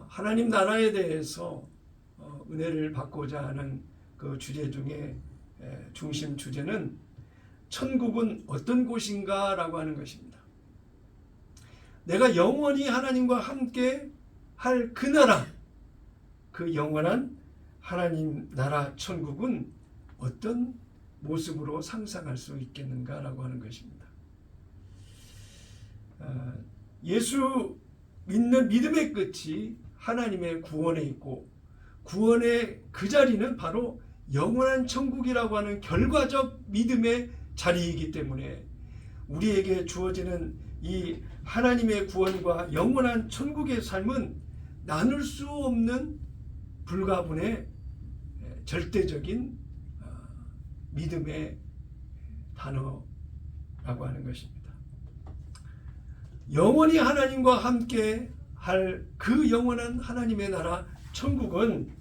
하나님 나라에 대해서 은혜를 받고자 하는 그 주제 중에 중심 주제는 천국은 어떤 곳인가 라고 하는 것입니다. 내가 영원히 하나님과 함께 할 그 나라, 그 영원한 하나님 나라 천국은 어떤 모습으로 상상할 수 있겠는가 라고 하는 것입니다. 예수 믿는 믿음의 끝이 하나님의 구원에 있고, 구원의 그 자리는 바로 영원한 천국이라고 하는 결과적 믿음의 자리이기 때문에 우리에게 주어지는 이 하나님의 구원과 영원한 천국의 삶은 나눌 수 없는 불가분의 절대적인 믿음의 단어라고 하는 것입니다. 영원히 하나님과 함께 할 그 영원한 하나님의 나라 천국은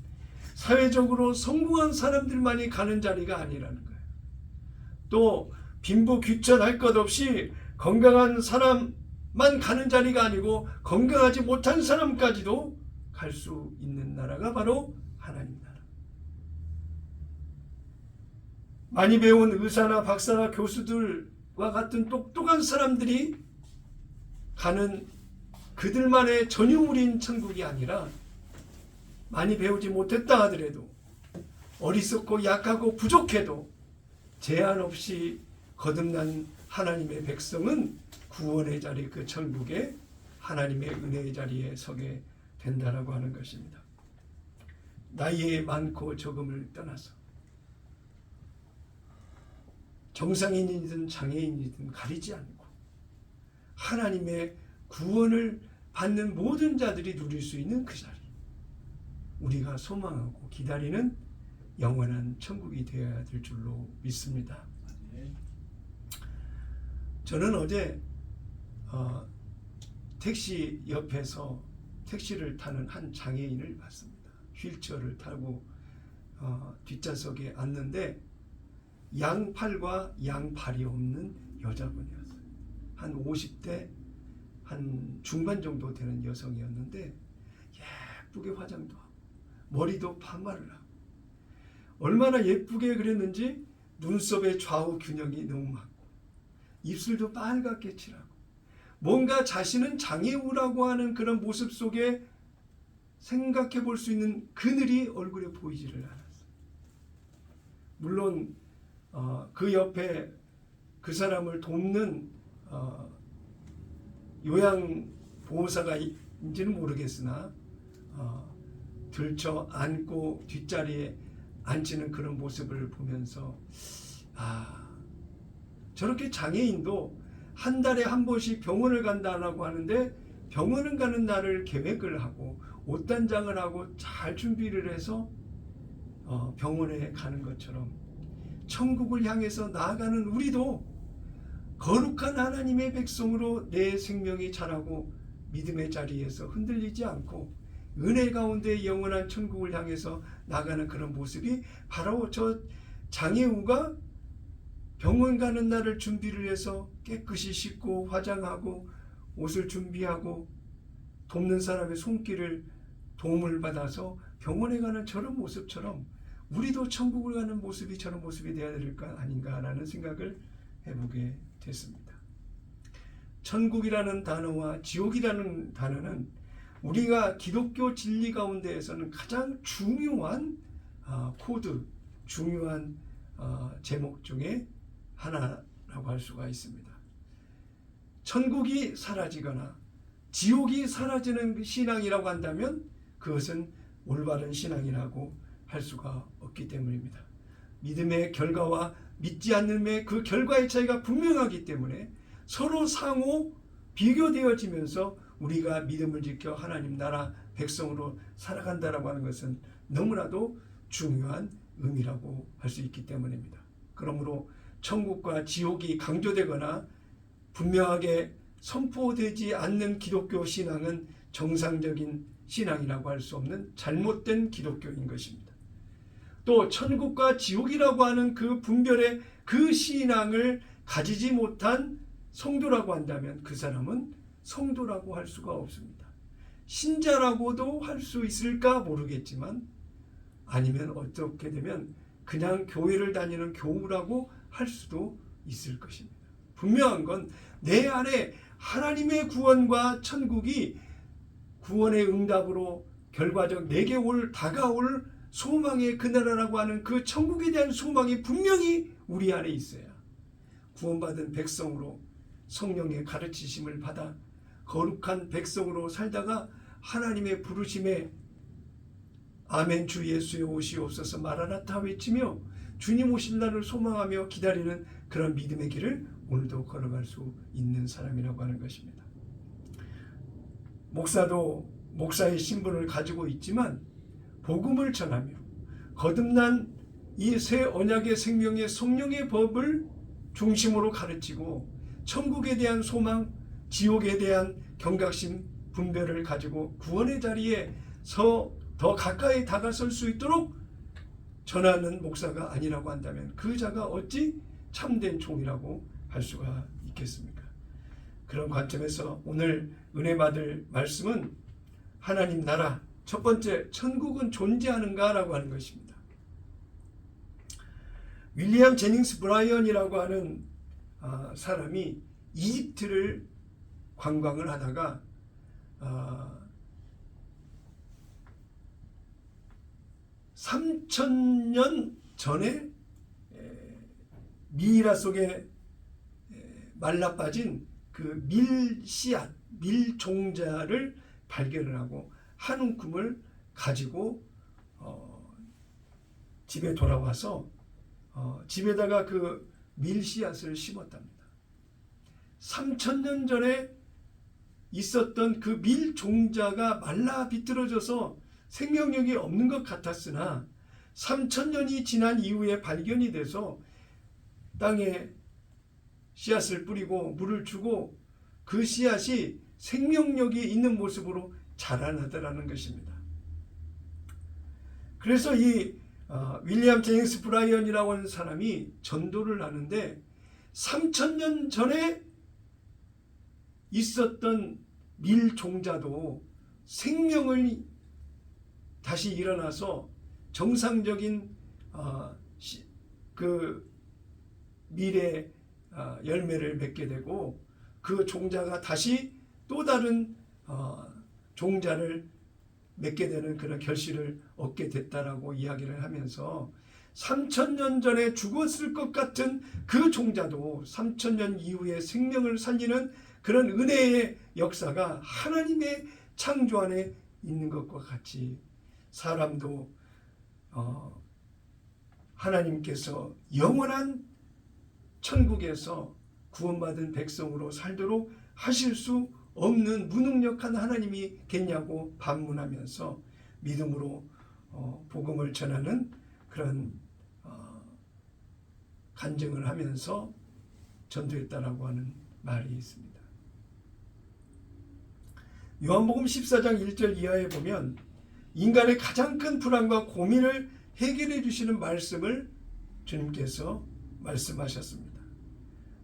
사회적으로 성공한 사람들만이 가는 자리가 아니라는 거예요. 또 빈부귀천할 것 없이 건강한 사람만 가는 자리가 아니고 건강하지 못한 사람까지도 갈 수 있는 나라가 바로 하나님 나라. 많이 배운 의사나 박사나 교수들과 같은 똑똑한 사람들이 가는 그들만의 전유물인 천국이 아니라, 많이 배우지 못했다 하더라도 어리석고 약하고 부족해도 제한 없이 거듭난 하나님의 백성은 구원의 자리, 그 천국에 하나님의 은혜의 자리에 서게 된다라고 하는 것입니다. 나이에 많고 적음을 떠나서 정상인이든 장애인이든 가리지 않고 하나님의 구원을 받는 모든 자들이 누릴 수 있는 그 자리, 우리가 소망하고 기다리는 영원한 천국이 되어야 될 줄로 믿습니다. 저는 어제 택시 옆에서 택시를 타는 한 장애인을 봤습니다. 휠체어를 타고 뒷좌석에 앉는데 양팔과 양발이 없는 여자분이었어요. 한 50대 한 중반 정도 되는 여성이었는데 예쁘게 화장도 하고 머리도 파마를 하고, 얼마나 예쁘게 그랬는지 눈썹의 좌우 균형이 너무 맞고 입술도 빨갛게 칠하고, 뭔가 자신은 장애우라고 하는 그런 모습 속에 생각해 볼 수 있는 그늘이 얼굴에 보이지를 않았어요. 물론 그 옆에 그 사람을 돕는 요양보호사가인지는 모르겠으나 들쳐 안고 뒷자리에 앉히는 그런 모습을 보면서 저렇게 장애인도 한 달에 한 번씩 병원을 간다라고 하는데 병원을 가는 날을 계획을 하고 옷단장을 하고 잘 준비를 해서 병원에 가는 것처럼 천국을 향해서 나아가는 우리도 거룩한 하나님의 백성으로 내 생명이 자라고 믿음의 자리에서 흔들리지 않고 은혜 가운데 영원한 천국을 향해서 나가는 그런 모습이 바로 저 장애우가 병원 가는 날을 준비를 해서 깨끗이 씻고 화장하고 옷을 준비하고 돕는 사람의 손길을 도움을 받아서 병원에 가는 저런 모습처럼 우리도 천국을 가는 모습이 저런 모습이 되어야 될까 아닌가라는 생각을 해보게 됐습니다. 천국이라는 단어와 지옥이라는 단어는 우리가 기독교 진리 가운데에서는 가장 중요한 코드, 중요한 제목 중에 하나라고 할 수가 있습니다. 천국이 사라지거나 지옥이 사라지는 신앙이라고 한다면 그것은 올바른 신앙이라고 할 수가 없기 때문입니다. 믿음의 결과와 믿지 않음의 그 결과의 차이가 분명하기 때문에 서로 상호 비교되어지면서 우리가 믿음을 지켜 하나님 나라 백성으로 살아간다라고 하는 것은 너무나도 중요한 의미라고 할 수 있기 때문입니다. 그러므로 천국과 지옥이 강조되거나 분명하게 선포되지 않는 기독교 신앙은 정상적인 신앙이라고 할 수 없는 잘못된 기독교인 것입니다. 또 천국과 지옥이라고 하는 그 분별의 그 신앙을 가지지 못한 성도라고 한다면 그 사람은 성도라고 할 수가 없습니다. 신자라고도 할 수 있을까 모르겠지만, 아니면 어떻게 되면 그냥 교회를 다니는 교우라고 할 수도 있을 것입니다. 분명한 건 내 안에 하나님의 구원과 천국이 구원의 응답으로 결과적 내게 다가올 소망의 그 나라라고 하는 그 천국에 대한 소망이 분명히 우리 안에 있어야 구원받은 백성으로 성령의 가르치심을 받아 거룩한 백성으로 살다가 하나님의 부르심에 아멘 주 예수의 오시옵소서 마라나타 외치며 주님 오실 날을 소망하며 기다리는 그런 믿음의 길을 오늘도 걸어갈 수 있는 사람이라고 하는 것입니다. 목사도 목사의 신분을 가지고 있지만 복음을 전하며 거듭난 이 새 언약의 생명의 성령의 법을 중심으로 가르치고 천국에 대한 소망, 지옥에 대한 경각심, 분별을 가지고 구원의 자리에 더 가까이 다가설 수 있도록 전하는 목사가 아니라고 한다면 그 자가 어찌 참된 종이라고 할 수가 있겠습니까? 그런 관점에서 오늘 은혜 받을 말씀은 하나님 나라, 첫 번째 천국은 존재하는가 라고 하는 것입니다. 윌리엄 제닝스 브라이언이라고 하는 사람이 이집트를 관광을 하다가 3000년 전에 미이라 속에 말라빠진 그 밀씨앗, 밀종자를 발견을 하고 한 움큼을 가지고 집에 돌아와서 집에다가 그 밀씨앗을 심었답니다. 3000년 전에 있었던 그 밀종자가 말라 비틀어져서 생명력이 없는 것 같았으나 3000년이 지난 이후에 발견이 돼서 땅에 씨앗을 뿌리고 물을 주고 그 씨앗이 생명력이 있는 모습으로 자라나더라는 것입니다. 그래서 이 윌리엄 제임스 브라이언이라고 하는 사람이 전도를 하는데 3000년 전에 있었던 밀종자도 생명을 다시 일어나서 정상적인 그 밀의 열매를 맺게 되고 그 종자가 다시 또 다른 종자를 맺게 되는 그런 결실을 얻게 됐다라고 이야기를 하면서 3000년 전에 죽었을 것 같은 그 종자도 3000년 이후에 생명을 살리는 그런 은혜의 역사가 하나님의 창조 안에 있는 것과 같이 사람도 하나님께서 영원한 천국에서 구원받은 백성으로 살도록 하실 수 없는 무능력한 하나님이겠냐고 반문하면서 믿음으로 복음을 전하는 그런 간증을 하면서 전도했다라고 하는 말이 있습니다. 요한복음 14장 1절 이하에 보면 인간의 가장 큰 불안과 고민을 해결해 주시는 말씀을 주님께서 말씀하셨습니다.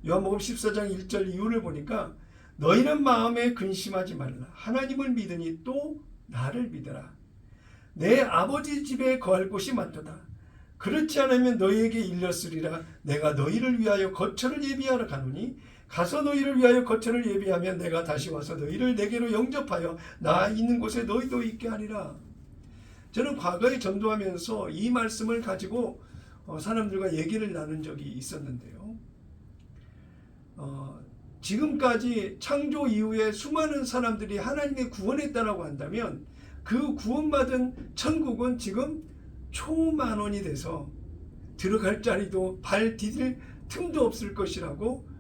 요한복음 14장 1절 이후를 보니까 너희는 마음에 근심하지 말라. 하나님을 믿으니 또 나를 믿으라. 내 아버지 집에 거할 곳이 많도다. 그렇지 않으면 너희에게 일렀으리라. 내가 너희를 위하여 거처를 예비하러 가노니 가서 너희를 위하여 거처를 예비하면 내가 다시 와서 너희를 내게로 영접하여 나 있는 곳에 너희도 있게 하리라. 저는 과거에 전도하면서 이 말씀을 가지고 사람들과 얘기를 나눈 적이 있었는데요. 지금까지 창조 이후에 수많은 사람들이 하나님의 구원했다라고 한다면 그 구원받은 천국은 지금 초만원이 돼서 들어갈 자리도 발 디딜 틈도 없을 것이라고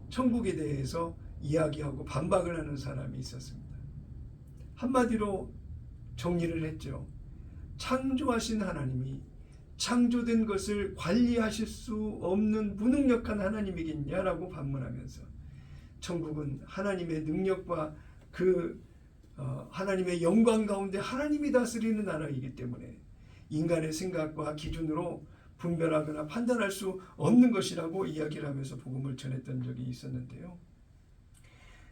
천국에 대해서 이야기하고 반박을 하는 사람이 있었습니다. 한마디로 정리를 했죠. 창조하신 하나님이 창조된 것을 관리하실 수 없는 무능력한 하나님이겠냐라고 반문하면서 천국은 하나님의 능력과 그 하나님의 영광 가운데 하나님이 다스리는 나라이기 때문에 인간의 생각과 기준으로 분별하거나 판단할 수 없는 것이라고 이야기를 하면서 복음을 전했던 적이 있었는데요.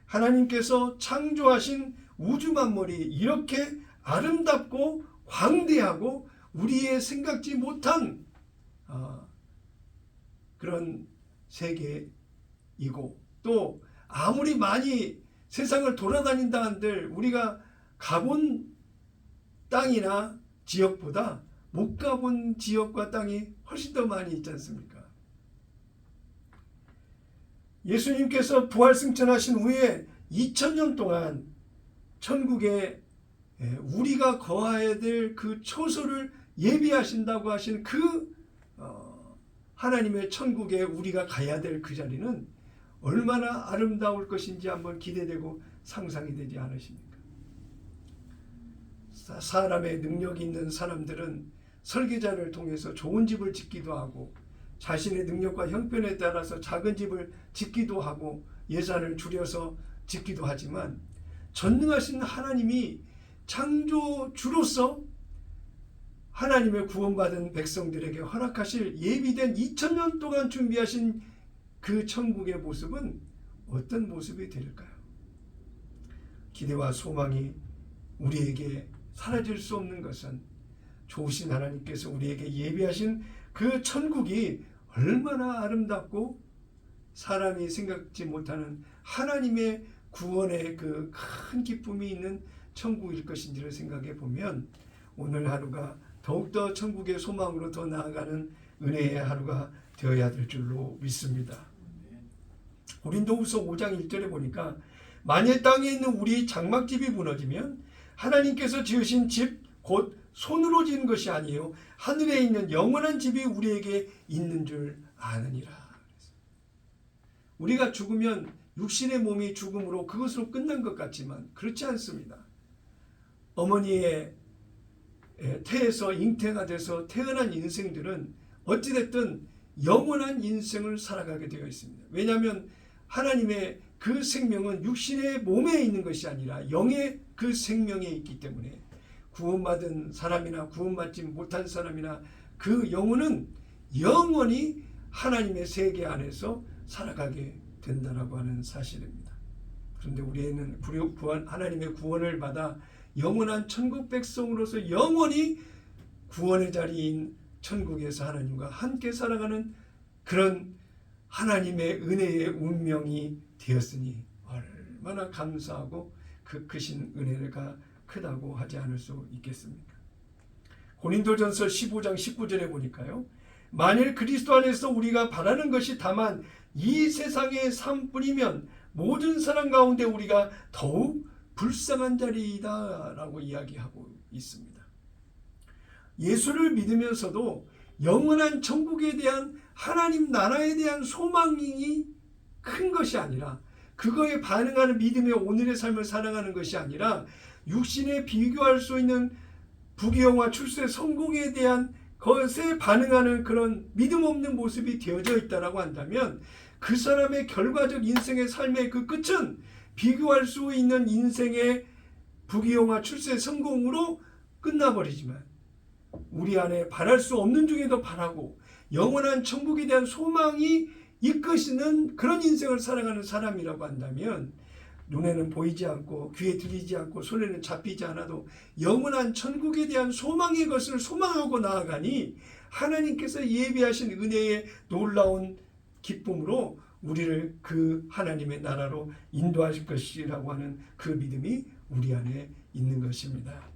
하나님께서 창조하신 우주 만물이 이렇게 아름답고 광대하고 우리의 생각지 못한 그런 세계이고, 또 아무리 많이 세상을 돌아다닌다 한들 우리가 가본 땅이나 지역보다 못 가본 지역과 땅이 훨씬 더 많이 있지 않습니까? 예수님께서 부활 승천하신 후에 2000년 동안 천국에 우리가 거해야 될 그 처소를 예비하신다고 하신 그 하나님의 천국에 우리가 가야 될 그 자리는 얼마나 아름다울 것인지 한번 기대되고 상상이 되지 않으십니까? 사람의 능력이 있는 사람들은 설계자를 통해서 좋은 집을 짓기도 하고 자신의 능력과 형편에 따라서 작은 집을 짓기도 하고 예산을 줄여서 짓기도 하지만, 전능하신 하나님이 창조주로서 하나님의 구원받은 백성들에게 허락하실 예비된 2000년 동안 준비하신 그 천국의 모습은 어떤 모습이 될까요? 기대와 소망이 우리에게 사라질 수 없는 것은 좋으신 하나님께서 우리에게 예비하신 그 천국이 얼마나 아름답고 사람이 생각지 못하는 하나님의 구원의 그 큰 기쁨이 있는 천국일 것인지를 생각해 보면 오늘 하루가 더욱더 천국의 소망으로 더 나아가는 은혜의 하루가 되어야 될 줄로 믿습니다. 고린도후서 5장 1절에 보니까 만일 땅에 있는 우리 장막집이 무너지면 하나님께서 지으신 집 곧 손으로 지은 것이 아니요 하늘에 있는 영원한 집이 우리에게 있는 줄 아느니라. 우리가 죽으면 육신의 몸이 죽음으로 그것으로 끝난 것 같지만 그렇지 않습니다. 어머니의 태에서 잉태가 돼서 태어난 인생들은 어찌됐든 영원한 인생을 살아가게 되어 있습니다. 왜냐하면 하나님의 그 생명은 육신의 몸에 있는 것이 아니라 영의 그 생명에 있기 때문에 구원받은 사람이나 구원받지 못한 사람이나 그 영혼은 영원히 하나님의 세계 안에서 살아가게 된다라고 하는 사실입니다. 그런데 우리는 하나님의 구원을 받아 영원한 천국 백성으로서 영원히 구원의 자리인 천국에서 하나님과 함께 살아가는 그런 하나님의 은혜의 운명이 되었으니 얼마나 감사하고 그 크신 은혜가 크다고 하지 않을 수 있겠습니까? 고린도전서 15장 19절에 보니까요, 만일 그리스도 안에서 우리가 바라는 것이 다만 이 세상의 삶뿐이면 모든 사람 가운데 우리가 더욱 불쌍한 자리이다 라고 이야기하고 있습니다. 예수를 믿으면서도 영원한 천국에 대한 하나님 나라에 대한 소망이 큰 것이 아니라, 그거에 반응하는 믿음의 오늘의 삶을 살아가는 것이 아니라 육신에 비교할 수 있는 부귀영화 출세 성공에 대한 것에 반응하는 그런 믿음 없는 모습이 되어져 있다라고 한다면 그 사람의 결과적 인생의 삶의 그 끝은 비교할 수 있는 인생의 부귀영화 출세 성공으로 끝나버리지만, 우리 안에 바랄 수 없는 중에도 바라고 영원한 천국에 대한 소망이 이끄시는 그런 인생을 살아가는 사람이라고 한다면, 눈에는 보이지 않고 귀에 들리지 않고 손에는 잡히지 않아도 영원한 천국에 대한 소망의 것을 소망하고 나아가니 하나님께서 예비하신 은혜의 놀라운 기쁨으로 우리를 그 하나님의 나라로 인도하실 것이라고 하는 그 믿음이 우리 안에 있는 것입니다.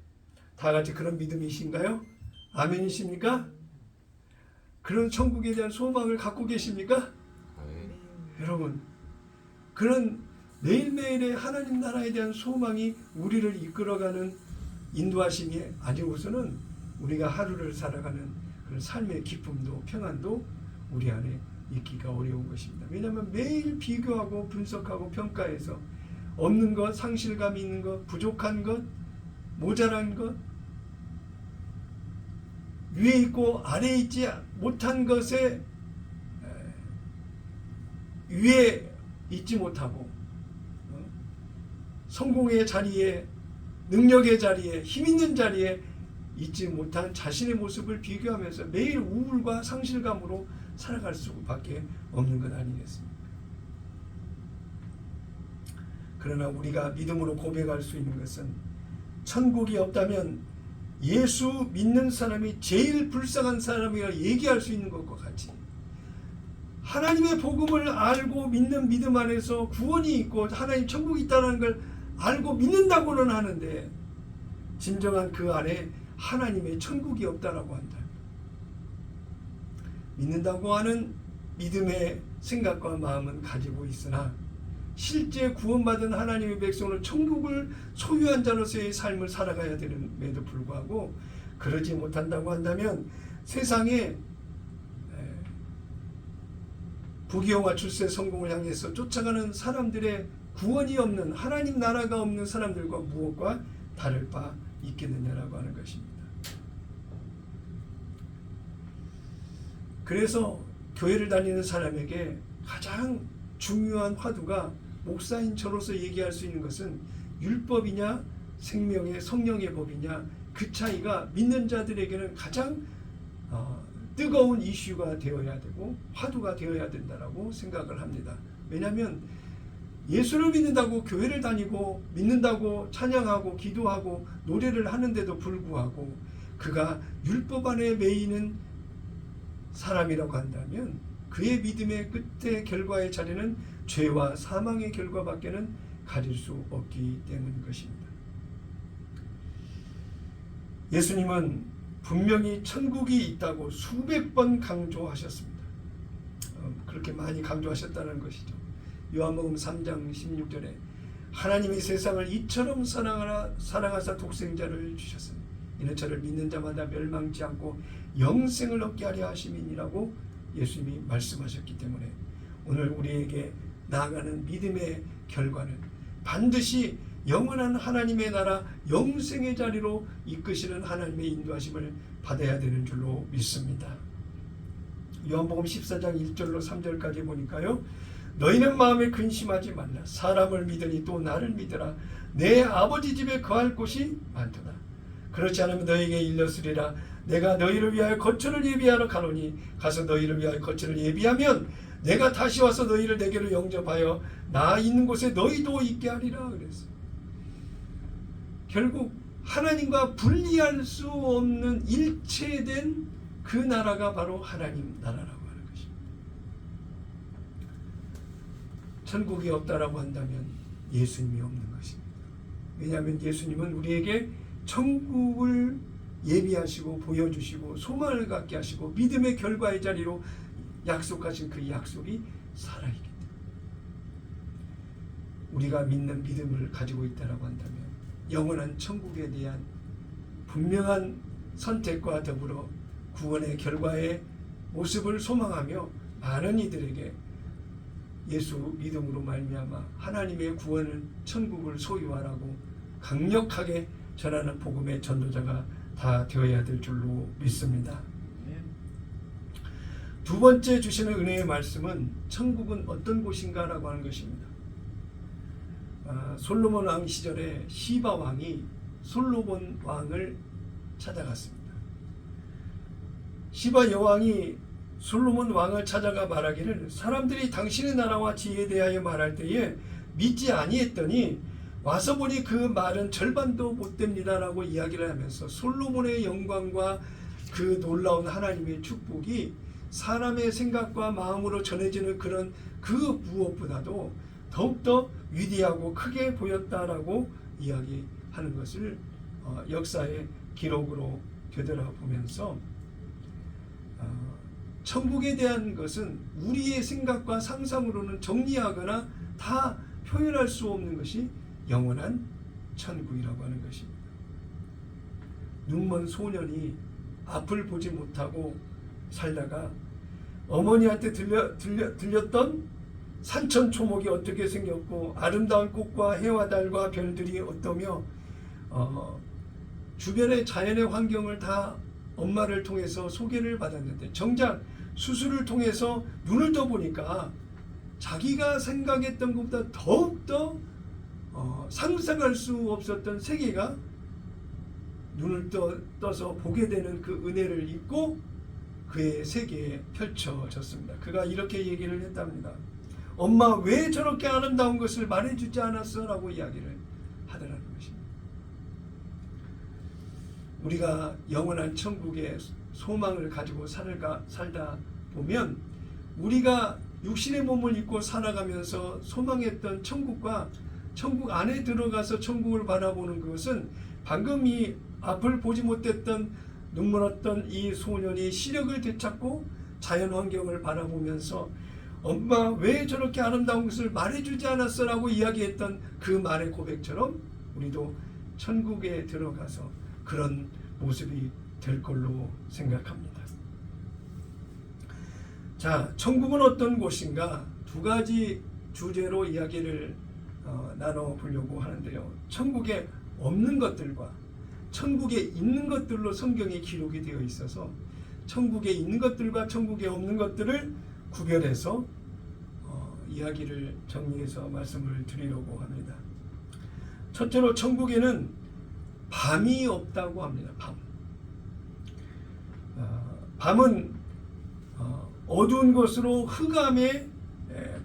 다 같이 그런 믿음이신가요? 아멘이십니까? 그런 천국에 대한 소망을 갖고 계십니까? 여러분, 그런 매일매일의 하나님 나라에 대한 소망이 우리를 이끌어가는 인도하심이 아니고서는 우리가 하루를 살아가는 그런 삶의 기쁨도 평안도 우리 안에 있기가 어려운 것입니다. 왜냐하면 매일 비교하고 분석하고 평가해서 없는 것, 상실감 있는 것, 부족한 것, 모자란 것, 위에 있고 아래에 있지 못한 것에 위에 있지 못하고 성공의 자리에, 능력의 자리에, 힘 있는 자리에 있지 못한 자신의 모습을 비교하면서 매일 우울과 상실감으로 살아갈 수밖에 없는 것 아니겠습니까? 그러나 우리가 믿음으로 고백할 수 있는 것은 천국이 없다면 예수 믿는 사람이 제일 불쌍한 사람이라 얘기할 수 있는 것과 같이 하나님의 복음을 알고 믿는 믿음 안에서 구원이 있고 하나님 천국이 있다는 걸 알고 믿는다고는 하는데 진정한 그 안에 하나님의 천국이 없다라고 한다. 믿는다고 하는 믿음의 생각과 마음은 가지고 있으나 실제 구원받은 하나님의 백성으로 천국을 소유한 자로서의 삶을 살아가야 되는데도 불구하고 그러지 못한다고 한다면 세상에 부귀영화 출세 성공을 향해서 쫓아가는 사람들의 구원이 없는 하나님 나라가 없는 사람들과 무엇과 다를 바 있겠느냐라고 하는 것입니다. 그래서 교회를 다니는 사람에게 가장 중요한 화두가 목사인 저로서 얘기할 수 있는 것은 율법이냐 생명의 성령의 법이냐 그 차이가 믿는 자들에게는 가장 뜨거운 이슈가 되어야 되고 화두가 되어야 된다라고 생각을 합니다. 왜냐하면 예수를 믿는다고 교회를 다니고 믿는다고 찬양하고 기도하고 노래를 하는데도 불구하고 그가 율법 안에 매이는 사람이라고 한다면 그의 믿음의 끝의 결과의 자리는 죄와 사망의 결과밖에는 가질 수 없기 때문인 것입니다. 예수님은 분명히 천국이 있다고 수백 번 강조하셨습니다. 그렇게 많이 강조하셨다는 것이죠. 요한복음 3장 16절에 하나님이 세상을 이처럼 사랑하사 독생자를 주셨으니 이는 저를 믿는 자마다 멸망치 않고 영생을 얻게 하려 하심이니라고 예수님이 말씀하셨기 때문에 오늘 우리에게 나아가는 믿음의 결과는 반드시 영원한 하나님의 나라 영생의 자리로 이끄시는 하나님의 인도하심을 받아야 되는 줄로 믿습니다. 요한복음 14장 1절로 3절까지 보니까요. 너희는 마음에 근심하지 말라. 사람을 믿으니 또 나를 믿으라. 내 아버지 집에 거할 곳이 많도다. 그렇지 않으면 너희에게 일렀으리라. 내가 너희를 위하여 거처를 예비하러 가노니 가서 너희를 위하여 거처를 예비하면 내가 다시 와서 너희를 내게로 영접하여 나 있는 곳에 너희도 있게 하리라. 그랬어요. 결국 하나님과 분리할 수 없는 일체된 그 나라가 바로 하나님 나라라고 하는 것입니다. 천국이 없다라고 한다면 예수님이 없는 것입니다. 왜냐하면 예수님은 우리에게 천국을 예비하시고 보여주시고 소망을 갖게 하시고 믿음의 결과의 자리로 약속하신 그 약속이 살아있기 때문에 우리가 믿는 믿음을 가지고 있다라고 한다면 영원한 천국에 대한 분명한 선택과 더불어 구원의 결과의 모습을 소망하며 많은 이들에게 예수 믿음으로 말미암아 하나님의 구원을 천국을 소유하라고 강력하게 전하는 복음의 전도자가 다 되어야 될 줄로 믿습니다. 두 번째 주시는 은혜의 말씀은 천국은 어떤 곳인가 라고 하는 것입니다. 솔로몬 왕 시절에 시바 왕이 솔로몬 왕을 찾아갔습니다. 시바 여왕이 솔로몬 왕을 찾아가 말하기를 사람들이 당신의 나라와 지혜에 대하여 말할 때에 믿지 아니했더니 와서 보니 그 말은 절반도 못됩니다 라고 이야기를 하면서 솔로몬의 영광과 그 놀라운 하나님의 축복이 사람의 생각과 마음으로 전해지는 그런 그 무엇보다도 더욱더 위대하고 크게 보였다라고 이야기하는 것을 역사의 기록으로 되돌아보면서 천국에 대한 것은 우리의 생각과 상상으로는 정리하거나 다 표현할 수 없는 것이 영원한 천국이라고 하는 것입니다. 눈먼 소년이 앞을 보지 못하고 살다가 어머니한테 들렸던 산천초목이 어떻게 생겼고 아름다운 꽃과 해와 달과 별들이 어떠며 주변의 자연의 환경을 다 엄마를 통해서 소개를 받았는데 정작 수술을 통해서 눈을 떠보니까 자기가 생각했던 것보다 더욱더 상상할 수 없었던 세계가 눈을 떠서 보게 되는 그 은혜를 입고 그의 세계에 펼쳐졌습니다. 그가 이렇게 얘기를 했답니다. 엄마 왜 저렇게 아름다운 것을 말해주지 않았어? 라고 이야기를 하더라는 것입니다. 우리가 영원한 천국의 소망을 가지고 살다 보면 우리가 육신의 몸을 입고 살아가면서 소망했던 천국과 천국 안에 들어가서 천국을 바라보는 것은 방금 이 앞을 보지 못했던 눈물었던 이 소년이 시력을 되찾고 자연 환경을 바라보면서 엄마 왜 저렇게 아름다운 것을 말해주지 않았어? 라고 이야기했던 그 말의 고백처럼 우리도 천국에 들어가서 그런 모습이 될 걸로 생각합니다. 자, 천국은 어떤 곳인가? 두 가지 주제로 이야기를 나눠보려고 하는데요. 천국에 없는 것들과 천국에 있는 것들로 성경에 기록이 되어 있어서 천국에 있는 것들과 천국에 없는 것들을 구별해서 이야기를 정리해서 말씀을 드리려고 합니다. 첫째로 천국에는 밤이 없다고 합니다. 밤은 어두운 것으로 흑암의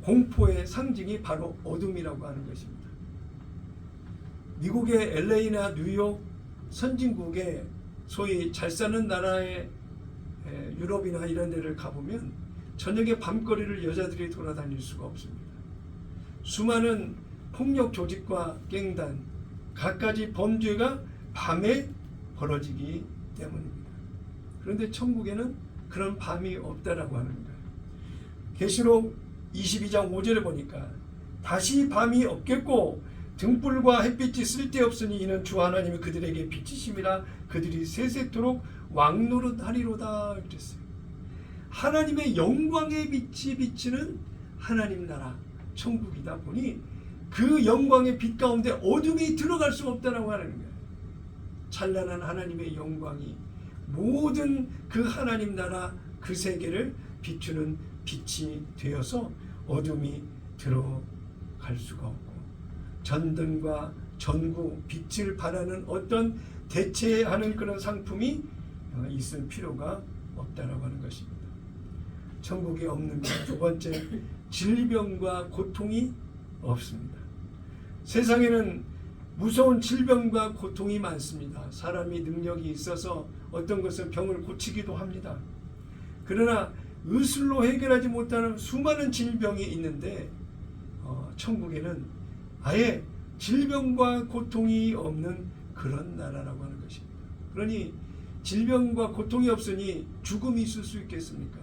공포의 상징이 바로 어둠이라고 하는 것입니다. 미국의 LA나 뉴욕 선진국의 소위 잘 사는 나라의 유럽이나 이런 데를 가보면 저녁에 밤거리를 여자들이 돌아다닐 수가 없습니다. 수많은 폭력 조직과 갱단, 갖가지 범죄가 밤에 벌어지기 때문입니다. 그런데 천국에는 그런 밤이 없다라고 하는 거예요. 계시록 22장 5절에 보니까 다시 밤이 없겠고 등불과 햇빛이 쓸데없으니 이는 주 하나님이 그들에게 빛이심이라 그들이 세세토록 왕노릇하리로다 그랬어요. 하나님의 영광의 빛이 비치는 하나님 나라 천국이다 보니 그 영광의 빛 가운데 어둠이 들어갈 수 없다라고 하는 거예요. 찬란한 하나님의 영광이 모든 그 하나님 나라 그 세계를 비추는 빛이 되어서 어둠이 들어갈 수가 없고 전등과 전구, 빛을 발하는 어떤 대체하는 그런 상품이 있을 필요가 없다라고 하는 것입니다. 천국에 없는 것. 두 번째, 질병과 고통이 없습니다. 세상에는 무서운 질병과 고통이 많습니다. 사람이 능력이 있어서 어떤 것은 병을 고치기도 합니다. 그러나 의술로 해결하지 못하는 수많은 질병이 있는데 천국에는 아예 질병과 고통이 없는 그런 나라라고 하는 것입니다. 그러니 질병과 고통이 없으니 죽음이 있을 수 있겠습니까?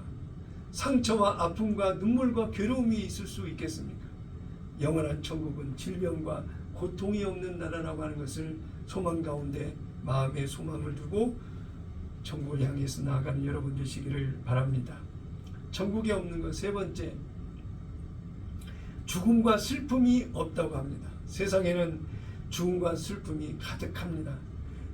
상처와 아픔과 눈물과 괴로움이 있을 수 있겠습니까? 영원한 천국은 질병과 고통이 없는 나라라고 하는 것을 소망 가운데 마음의 소망을 두고 천국을 향해서 나아가는 여러분 되시기를 바랍니다. 천국에 없는 것 세 번째, 죽음과 슬픔이 없다고 합니다. 세상에는 죽음과 슬픔이 가득합니다.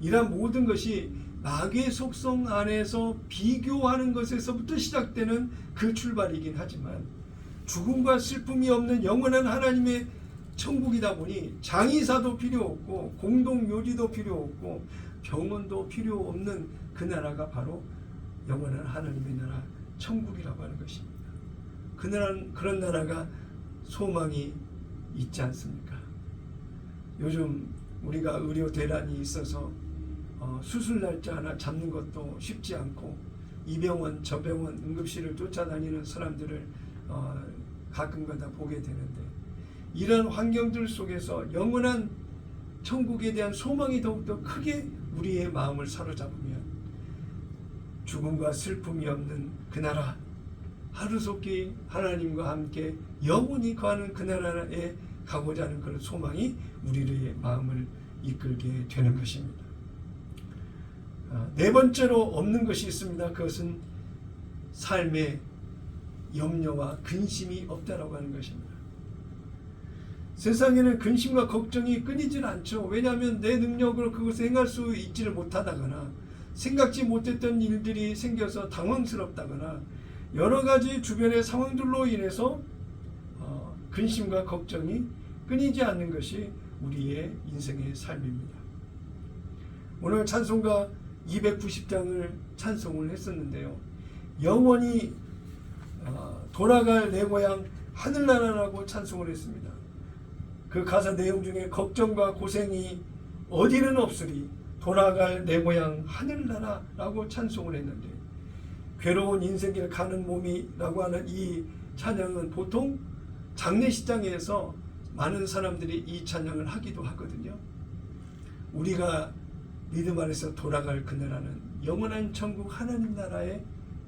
이러한 모든 것이 마귀의 속성 안에서 비교하는 것에서부터 시작되는 그 출발이긴 하지만 죽음과 슬픔이 없는 영원한 하나님의 천국이다 보니 장의사도 필요 없고 공동묘지도 필요 없고 병원도 필요 없는 그 나라가 바로 영원한 하나님의 나라 천국이라고 하는 것입니다. 그런 나라가 소망이 있지 않습니까? 요즘 우리가 의료 대란이 있어서 수술 날짜 하나 잡는 것도 쉽지 않고 이 병원 저 병원 응급실을 쫓아다니는 사람들을 가끔가다 보게 되는데 이런 환경들 속에서 영원한 천국에 대한 소망이 더욱더 크게 우리의 마음을 사로잡으면 죽음과 슬픔이 없는 그 나라 하루속히 하나님과 함께 영원히 거하는 그 나라에 가고자 하는 그런 소망이 우리의 마음을 이끌게 되는 것입니다. 네 번째로 없는 것이 있습니다. 그것은 삶의 염려와 근심이 없다라고 하는 것입니다. 세상에는 근심과 걱정이 끊이질 않죠. 왜냐하면 내 능력으로 그것을 행할 수 있지를 못하다거나 생각지 못했던 일들이 생겨서 당황스럽다거나 여러 가지 주변의 상황들로 인해서 근심과 걱정이 끊이지 않는 것이 우리의 인생의 삶입니다. 오늘 찬송가 290장을 찬송을 했었는데요. 영원히 돌아갈 내 고향 하늘나라라고 찬송을 했습니다. 그 가사 내용 중에 걱정과 고생이 어디는 없으리 돌아갈 내 고향 하늘나라라고 찬송을 했는데, 괴로운 인생길 가는 몸이라고 하는 이 찬양은 보통 장례식장에서 많은 사람들이 이 찬양을 하기도 하거든요. 우리가 믿음 안에서 돌아갈 그 나라는 영원한 천국 하나님 나라에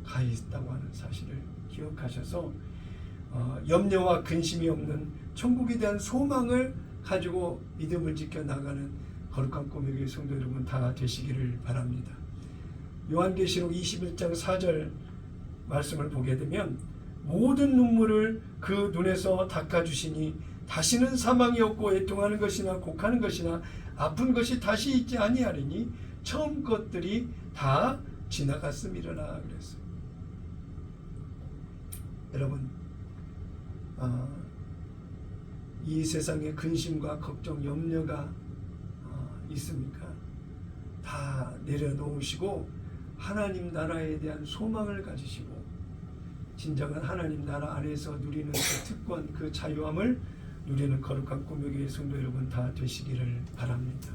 가 있다고 하는 사실을 기억하셔서 염려와 근심이 없는 천국에 대한 소망을 가지고 믿음을 지켜나가는 거룩한 꼬매교회 성도 여러분 다 되시기를 바랍니다. 요한계시록 21장 4절 말씀을 보게 되면 모든 눈물을 그 눈에서 닦아주시니 다시는 사망이 없고 애통하는 것이나 곡하는 것이나 아픈 것이 다시 있지 아니하리니 처음 것들이 다 지나갔음이라나 그랬어요. 여러분, 이 세상에 근심과 걱정, 염려가 있습니까? 다 내려놓으시고 하나님 나라에 대한 소망을 가지시고 진정한 하나님 나라 안에서 누리는 그 특권, 그 자유함을 누리는 거룩한 꼬매교회 성도 여러분 다 되시기를 바랍니다.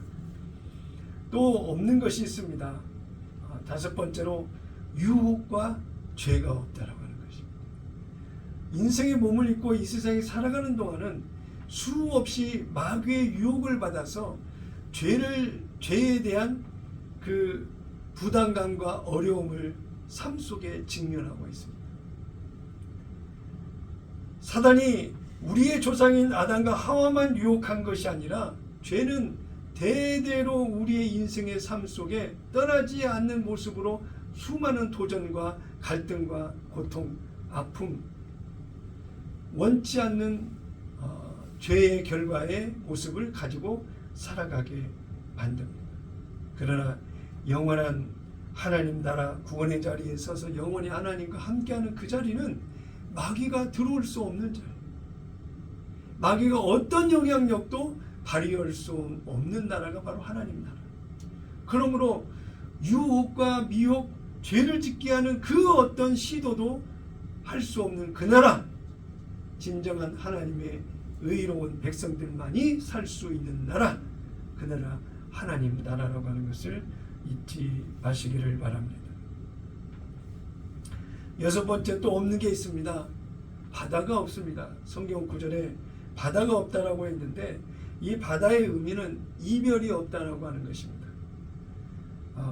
또 없는 것이 있습니다. 다섯 번째로 유혹과 죄가 없다라고 하는 것입니다. 인생의 몸을 입고 이 세상에 살아가는 동안은 수없이 마귀의 유혹을 받아서 죄에 대한 그 부담감과 어려움을 삶 속에 직면하고 있습니다. 사단이 우리의 조상인 아담과 하와만 유혹한 것이 아니라 죄는 대대로 우리의 인생의 삶 속에 떠나지 않는 모습으로 수많은 도전과 갈등과 고통, 아픔, 원치 않는 죄의 결과의 모습을 가지고 살아가게 만듭니다. 그러나 영원한 하나님 나라 구원의 자리에 서서 영원히 하나님과 함께하는 그 자리는 마귀가 들어올 수 없는 자리, 마귀가 어떤 영향력도 발휘할 수 없는 나라가 바로 하나님 나라. 그러므로 유혹과 미혹, 죄를 짓게 하는 그 어떤 시도도 할 수 없는 그 나라, 진정한 하나님의 의로운 백성들만이 살 수 있는 나라, 그 나라 하나님 나라라고 하는 것을 잊지 마시기를 바랍니다. 여섯 번째, 또 없는 게 있습니다. 바다가 없습니다. 성경 구절에 바다가 없다라고 했는데 이 바다의 의미는 이별이 없다라고 하는 것입니다.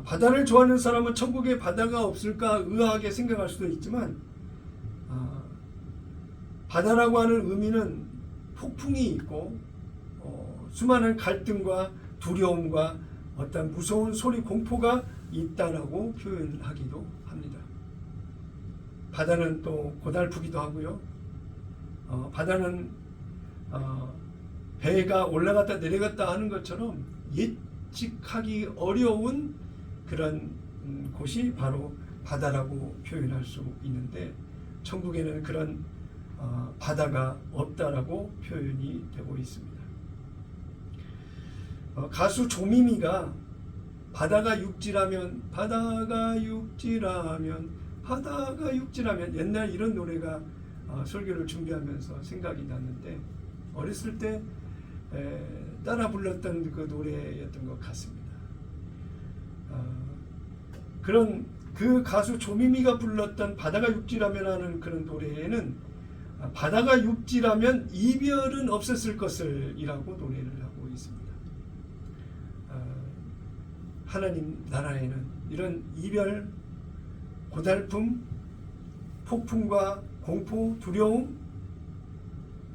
바다를 좋아하는 사람은 천국에 바다가 없을까 의아하게 생각할 수도 있지만 바다라고 하는 의미는 폭풍이 있고 수많은 갈등과 두려움과 어떤 무서운 소리, 공포가 있다라고 표현하기도 합니다. 바다는 또 고달프기도 하고요. 바다는 배가 올라갔다 내려갔다 하는 것처럼 예측하기 어려운 그런 곳이 바로 바다라고 표현할 수 있는데, 천국에는 그런 바다가 없다라고 표현이 되고 있습니다. 가수 조미미가 바다가 육지라면 옛날 이런 노래가 설교를 준비하면서 생각이 났는데 어렸을 때 따라 불렀던 그 노래였던 것 같습니다. 그런 그 가수 조미미가 불렀던 바다가 육지라면 하는 그런 노래에는 바다가 육지라면 이별은 없었을 것을 이라고 노래를 하고 있습니다. 하나님 나라에는 이런 이별, 고달픔, 폭풍과 공포, 두려움,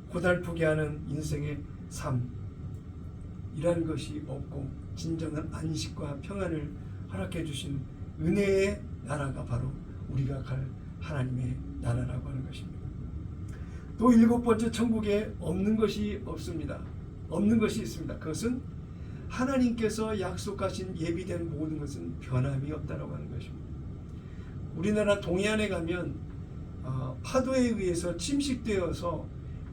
고달프게 하는 인생의 삶, 이란 것이 없고 진정한 안식과 평안을 허락해 주신 은혜의 나라가 바로 우리가 갈 하나님의 나라라고 하는 것입니다. 또 일곱 번째, 천국에 없는 것이 없습니다. 없는 것이 있습니다. 그것은 하나님께서 약속하신 예비된 모든 것은 변함이 없다라고 하는 것입니다. 우리나라 동해안에 가면 파도에 의해서 침식되어서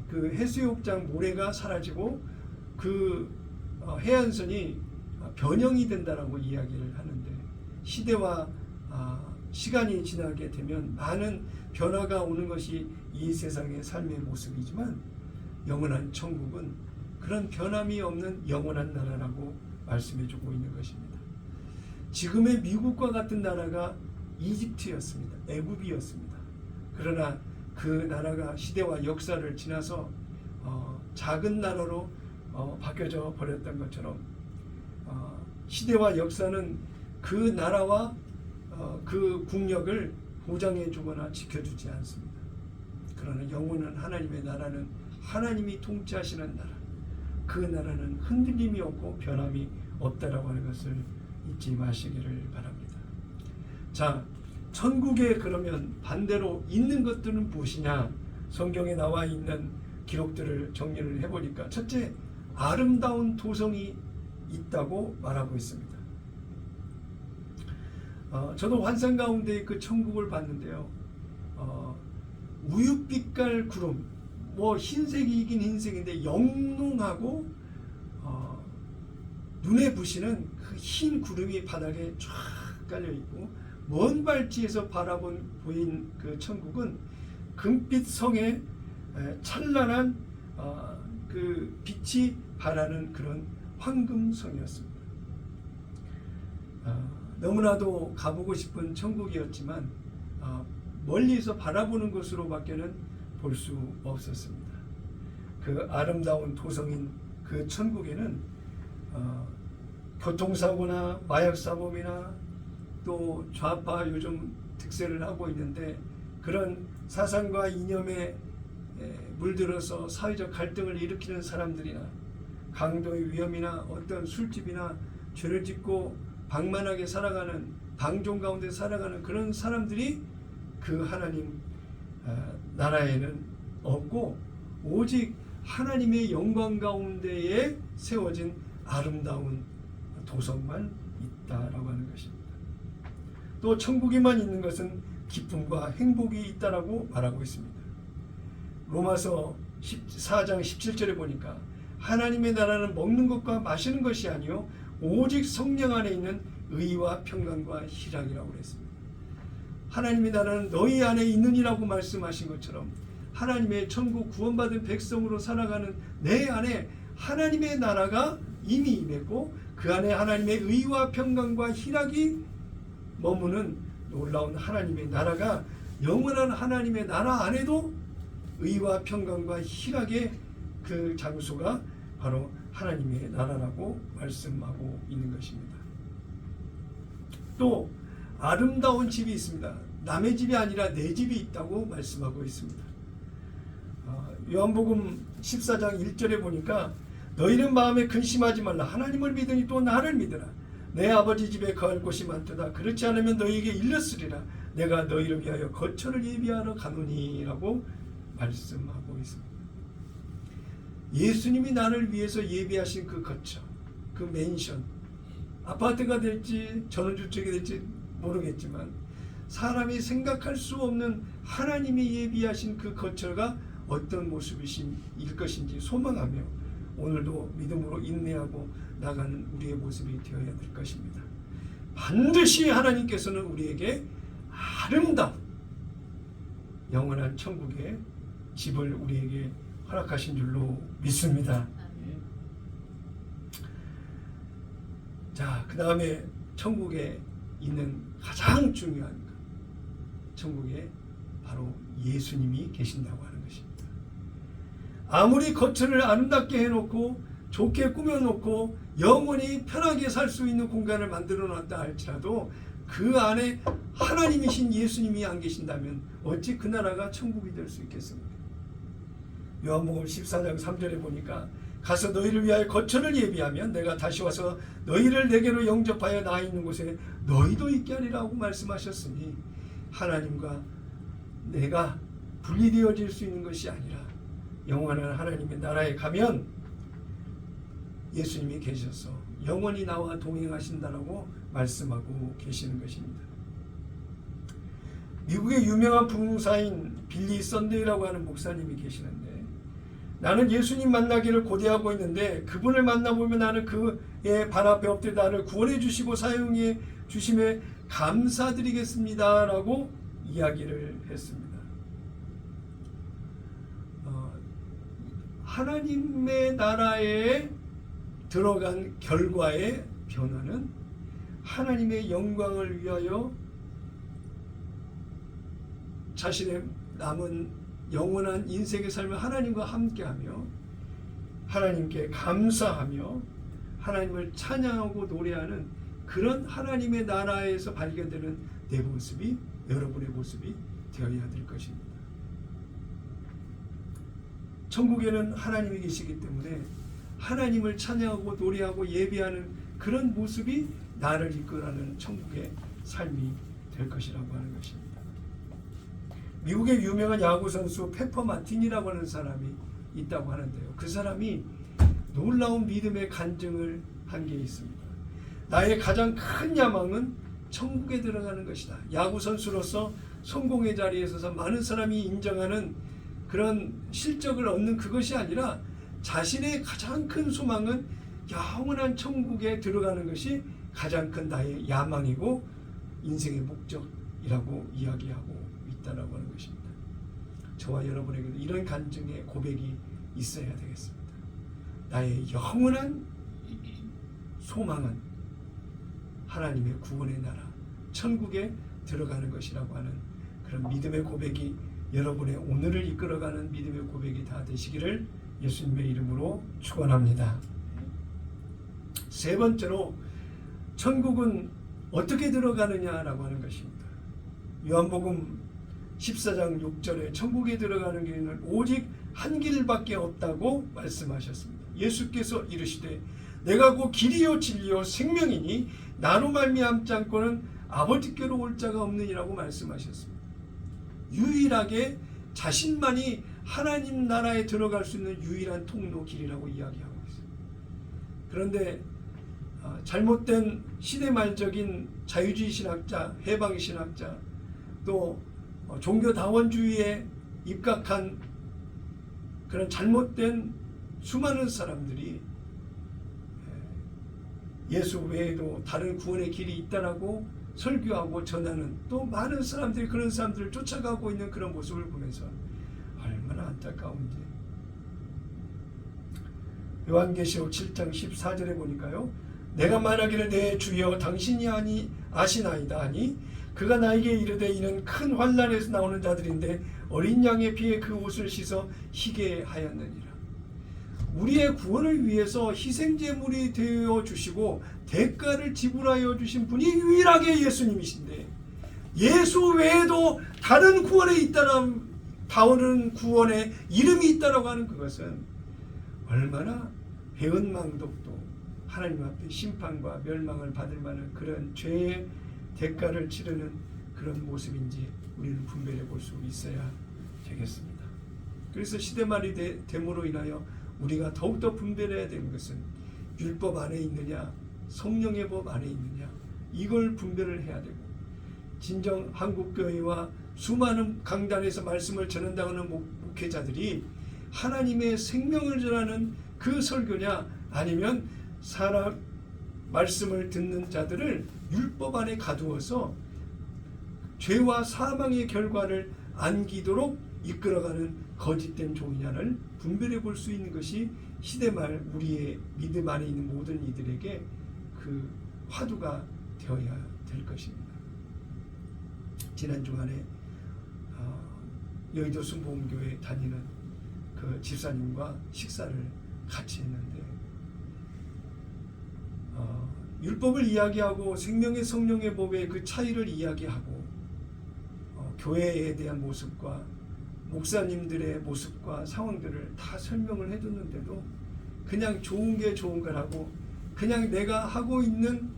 그 해수욕장 모래가 사라지고 그 해안선이 변형이 된다라고 이야기를 하는데, 시대와 시간이 지나게 되면 많은 변화가 오는 것이 이 세상의 삶의 모습이지만 영원한 천국은 그런 변함이 없는 영원한 나라라고 말씀해주고 있는 것입니다. 지금의 미국과 같은 나라가 이집트였습니다. 애굽이었습니다. 그러나 그 나라가 시대와 역사를 지나서 작은 나라로 바뀌어져 버렸던 것처럼 시대와 역사는 그 나라와 그 국력을 보장해 주거나 지켜주지 않습니다. 그러나 영원한 하나님의 나라는 하나님이 통치하시는 나라, 그 나라는 흔들림이 없고 변함이 없다라고 하는 것을 잊지 마시기를 바랍니다. 자, 천국에 그러면 반대로 있는 것들은 무엇이냐? 성경에 나와 있는 기록들을 정리를 해보니까 첫째, 아름다운 도성이 있다고 말하고 있습니다. 저도 환상 가운데 그 천국을 봤는데요. 우윳빛깔 구름, 뭐 흰색이긴 흰색인데 영롱하고 눈에 부시는 그 흰 구름이 바닥에 쫙 깔려 있고 먼 발치에서 보인 그 천국은 금빛 성에 찬란한 그 빛이 발하는 그런 황금성이었습니다. 너무나도 가보고 싶은 천국이었지만 멀리서 바라보는 것으로밖에는 볼 수 없었습니다. 그 아름다운 도성인 그 천국에는 교통사고나 마약사범이나 또 좌파 요즘 득세를 하고 있는데 그런 사상과 이념에 물들어서 사회적 갈등을 일으키는 사람들이나 강도의 위험이나 어떤 술집이나 죄를 짓고 방만하게 살아가는 방종 가운데 살아가는 그런 사람들이 그 하나님 나라에는 없고 오직 하나님의 영광 가운데에 세워진 아름다운 도성만 있다라고 하는 것입니다. 또 천국에만 있는 것은 기쁨과 행복이 있다라고 말하고 있습니다. 로마서 14장 17절에 보니까 하나님의 나라는 먹는 것과 마시는 것이 아니요 오직 성령 안에 있는 의와 평강과 희락이라고 그랬습니다. 하나님의 나라는 너희 안에 있느니라고 말씀하신 것처럼 하나님의 천국 구원받은 백성으로 살아가는 내 안에 하나님의 나라가 이미 임했고 그 안에 하나님의 의와 평강과 희락이 머무는 놀라운 하나님의 나라가 영원한 하나님의 나라 안에도 의와 평강과 희락의 그 장소가 바로 하나님의 나라라고 말씀하고 있는 것입니다. 또 아름다운 집이 있습니다. 남의 집이 아니라 내 집이 있다고 말씀하고 있습니다. 요한복음 14장 1절에 보니까 너희는 마음에 근심하지 말라. 하나님을 믿으니 또 나를 믿으라. 내 아버지 집에 거할 곳이 많도다. 그렇지 않으면 너희에게 일렀으리라. 내가 너희를 위하여 거처를 예비하러 가노니라고 말씀하고 있습니다. 예수님이 나를 위해서 예비하신 그 거처, 그 맨션, 아파트가 될지 전원주택이 될지 모르겠지만 사람이 생각할 수 없는 하나님이 예비하신 그 거처가 어떤 모습일 것인지 소망하며 오늘도 믿음으로 인내하고 나가는 우리의 모습이 되어야 될 것입니다. 반드시 하나님께서는 우리에게 아름다운 영원한 천국의 집을 우리에게 허락하신 줄로 믿습니다. 자, 그 다음에 천국에 있는 가장 중요한 것, 천국에 바로 예수님이 계신다고 하는 것입니다. 아무리 거처를 아름답게 해놓고 좋게 꾸며놓고 영원히 편하게 살 수 있는 공간을 만들어 놨다 할지라도 그 안에 하나님이신 예수님이 안 계신다면 어찌 그 나라가 천국이 될 수 있겠습니까? 요한복음 14장 3절에 보니까 가서 너희를 위하여 거처를 예비하면 내가 다시 와서 너희를 내게로 영접하여 나 있는 곳에 너희도 있게 하리라고 말씀하셨으니 하나님과 내가 분리되어질 수 있는 것이 아니라 영원한 하나님의 나라에 가면 예수님이 계셔서 영원히 나와 동행하신다라고 말씀하고 계시는 것입니다. 미국의 유명한 부흥사인 빌리 썬데이라고 하는 목사님이 계시는데 나는 예수님 만나기를 고대하고 있는데 그분을 만나보면 나는 그의 발 앞에 엎드려 나를 구원해 주시고 사용해 주심에 감사드리겠습니다 라고 이야기를 했습니다. 하나님의 나라에 들어간 결과의 변화는 하나님의 영광을 위하여 자신의 남은 영원한 인생의 삶을 하나님과 함께하며 하나님께 감사하며 하나님을 찬양하고 노래하는 그런 하나님의 나라에서 발견되는 내 모습이 여러분의 모습이 되어야 될 것입니다. 천국에는 하나님이 계시기 때문에 하나님을 찬양하고 노래하고 예배하는 그런 모습이 나를 이끌어가는 천국의 삶이 될 것이라고 하는 것입니다. 미국의 유명한 야구 선수 페퍼 마틴이라고 하는 사람이 있다고 하는데요. 그 사람이 놀라운 믿음의 간증을 한 게 있습니다. 나의 가장 큰 야망은 천국에 들어가는 것이다. 야구 선수로서 성공의 자리에 서서 많은 사람이 인정하는 그런 실적을 얻는 그것이 아니라 자신의 가장 큰 소망은 영원한 천국에 들어가는 것이 가장 큰 나의 야망이고 인생의 목적이라고 이야기하고 있다라고 하는 것입니다. 저와 여러분에게도 이런 간증의 고백이 있어야 되겠습니다. 나의 영원한 소망은 하나님의 구원의 나라 천국에 들어가는 것이라고 하는 그런 믿음의 고백이 여러분의 오늘을 이끌어가는 믿음의 고백이 다 되시기를 예수님의 이름으로 축원합니다. 세 번째로 천국은 어떻게 들어가느냐라고 하는 것입니다. 요한복음 14장 6절에 천국에 들어가는 길은 오직 한 길밖에 없다고 말씀하셨습니다. 예수께서 이르시되 내가 곧 길이요 진리요 생명이니 나로 말미암지 않고는 아버지께로 올 자가 없느니라고 말씀하셨습니다. 유일하게 자신만이 하나님 나라에 들어갈 수 있는 유일한 통로 길이라고 이야기하고 있어요. 그런데 잘못된 시대말적인 자유주의 신학자, 해방 신학자, 또 종교다원주의에 입각한 그런 잘못된 수많은 사람들이 예수 외에도 다른 구원의 길이 있다라고 설교하고 전하는 또 많은 사람들이 그런 사람들을 쫓아가고 있는 그런 모습을 보면서 얼마나 안타까운지. 요한계시록 7장 14절에 보니까요. 내가 말하기를 내 주여 당신이 아시나이다 하니 그가 나에게 이르되 이는 큰 환난에서 나오는 자들인데 어린 양의 피에 그 옷을 씻어 희게 하였느니라. 우리의 구원을 위해서 희생제물이 되어 주시고 대가를 지불하여 주신 분이 유일하게 예수님이신데 예수 외에도 다른 구원에 있다는 다른 구원의 이름이 있다라고 하는 그것은 얼마나 배은망덕도 하나님 앞에 심판과 멸망을 받을 만한 그런 죄의 대가를 치르는 그런 모습인지 우리는 분별해 볼 수 있어야 되겠습니다. 그래서 시대말이 됨으로 인하여 우리가 더욱더 분별해야 되는 것은 율법 안에 있느냐 성령의 법 안에 있느냐 이걸 분별을 해야 되고 진정 한국교회와 수많은 강단에서 말씀을 전한다는 목회자들이 하나님의 생명을 전하는 그 설교냐 아니면 사람 말씀을 듣는 자들을 율법 안에 가두어서 죄와 사망의 결과를 안기도록 이끌어가는 거짓된 종이냐를 분별해 볼 수 있는 것이 시대말 우리의 믿음 안에 있는 모든 이들에게 그 화두가 되어야 될 것입니다. 지난 주간에 여의도 순복음교회 다니는 그 집사님과 식사를 같이 했는데 율법을 이야기하고 생명의 성령의 법의 그 차이를 이야기하고 교회에 대한 모습과 목사님들의 모습과 상황들을 다 설명을 해줬는데도 그냥 좋은 게 좋은 거라고 그냥 내가 하고 있는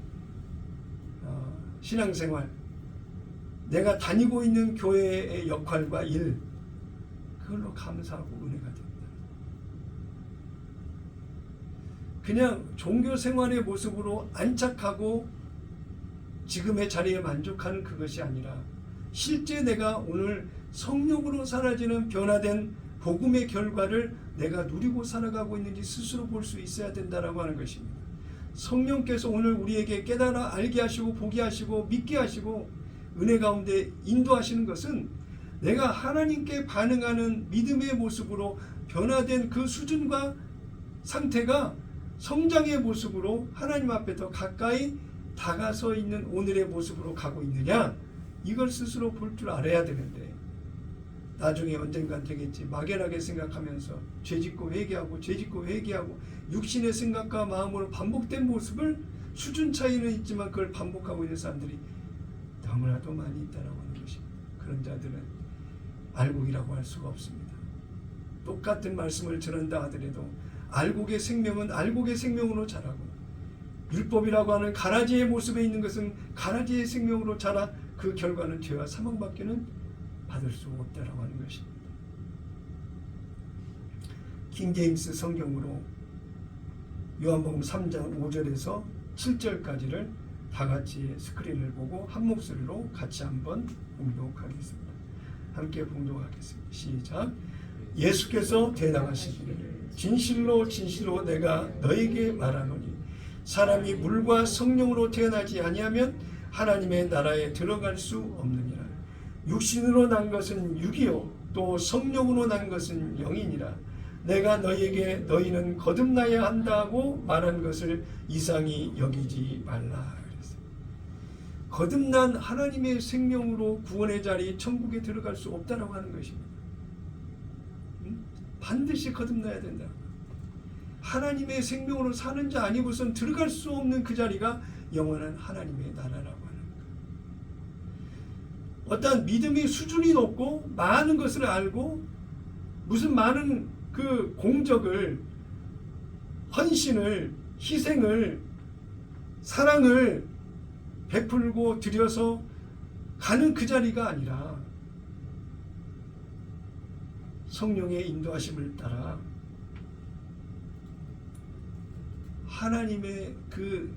신앙생활 내가 다니고 있는 교회의 역할과 일 그걸로 감사하고 은혜가 됩니다. 그냥 종교생활의 모습으로 안착하고 지금의 자리에 만족하는 그것이 아니라 실제 내가 오늘 성령으로 사라지는 변화된 복음의 결과를 내가 누리고 살아가고 있는지 스스로 볼 수 있어야 된다라고 하는 것입니다. 성령께서 오늘 우리에게 깨달아 알게 하시고 보게 하시고 믿게 하시고 은혜 가운데 인도하시는 것은 내가 하나님께 반응하는 믿음의 모습으로 변화된 그 수준과 상태가 성장의 모습으로 하나님 앞에 더 가까이 다가서 있는 오늘의 모습으로 가고 있느냐, 이걸 스스로 볼 줄 알아야 되는데 나중에 언젠간 되겠지 막연하게 생각하면서 죄짓고 회개하고 육신의 생각과 마음으로 반복된 모습을, 수준 차이는 있지만 그걸 반복하고 있는 사람들이 너무나도 많이 있다라고 하는 것입니다. 그런 자들은 알곡이라고 할 수가 없습니다. 똑같은 말씀을 전한다 하더라도 알곡의 생명은 알곡의 생명으로 자라고, 율법이라고 하는 가라지의 모습에 있는 것은 가라지의 생명으로 자라 그 결과는 죄와 사망밖에는 받을 수 없다라고 하는 것입니다. 킹제임스 성경으로 요한복음 3장 5절에서 7절까지를 다 같이 스크린을 보고 한 목소리로 같이 한번 봉독하겠습니다. 함께 봉독하겠습니다. 시작. 예수께서 대답하시기를 진실로 진실로 내가 너에게 말하노니 사람이 물과 성령으로 태어나지 아니하면 하나님의 나라에 들어갈 수 없느니라. 육신으로 난 것은 육이요 또 성령으로 난 것은 영이니라. 내가 너희에게 너희는 거듭나야 한다고 말한 것을 이상히 여기지 말라. 그랬어요. 거듭난 하나님의 생명으로 구원의 자리 천국에 들어갈 수 없다라고 하는 것입니다. 반드시 거듭나야 된다. 하나님의 생명으로 사는 자 아니고선 들어갈 수 없는 그 자리가 영원한 하나님의 나라라고 하는 것. 어떠한 믿음의 수준이 높고 많은 것을 알고 무슨 많은 그 공적을, 헌신을, 희생을, 사랑을 베풀고 드려서 가는 그 자리가 아니라 성령의 인도하심을 따라 하나님의 그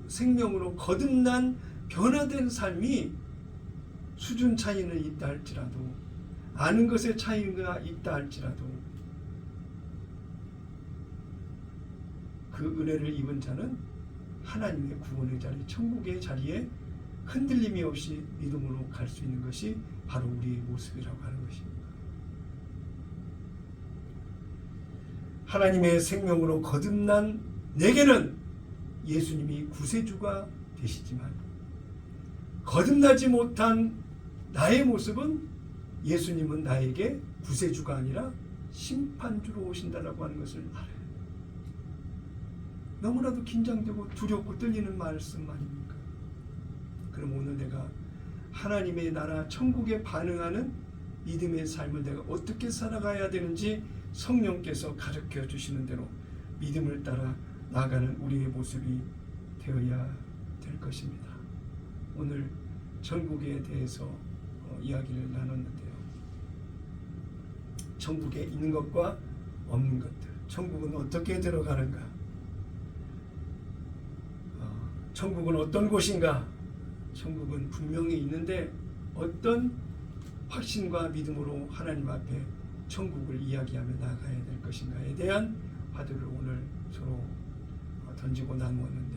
생명으로 거듭난 변화된 삶이 수준 차이는 있다 할지라도, 아는 것의 차이가 있다 할지라도 그 은혜를 입은 자는 하나님의 구원의 자리, 천국의 자리에 흔들림이 없이 믿음으로 갈 수 있는 것이 바로 우리의 모습이라고 하는 것입니다. 하나님의 생명으로 거듭난 내게는 예수님이 구세주가 되시지만 거듭나지 못한 나의 모습은 예수님은 나에게 구세주가 아니라 심판주로 오신다라고 하는 것을 알아요. 너무나도 긴장되고 두렵고 떨리는 말씀 아닙니까? 그럼 오늘 내가 하나님의 나라 천국에 반응하는 믿음의 삶을 내가 어떻게 살아가야 되는지 성령께서 가르쳐 주시는 대로 믿음을 따라 나아가는 우리의 모습이 되어야 될 것입니다. 오늘 천국에 대해서 이야기를 나눴는데요. 천국에 있는 것과 없는 것들, 천국은 어떻게 들어가는가? 천국은 어떤 곳인가? 천국은 분명히 있는데 어떤 확신과 믿음으로 하나님 앞에 천국을 이야기하며 나아가야 될 것인가에 대한 화두를 오늘 서로 던지고 나누었는데,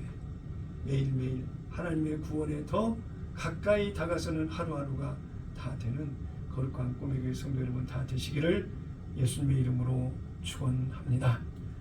매일매일 하나님의 구원에 더 가까이 다가서는 하루하루가 다 되는 거룩한 꿈의 교회 성도 여러분 다 되시기를 예수님의 이름으로 축원합니다.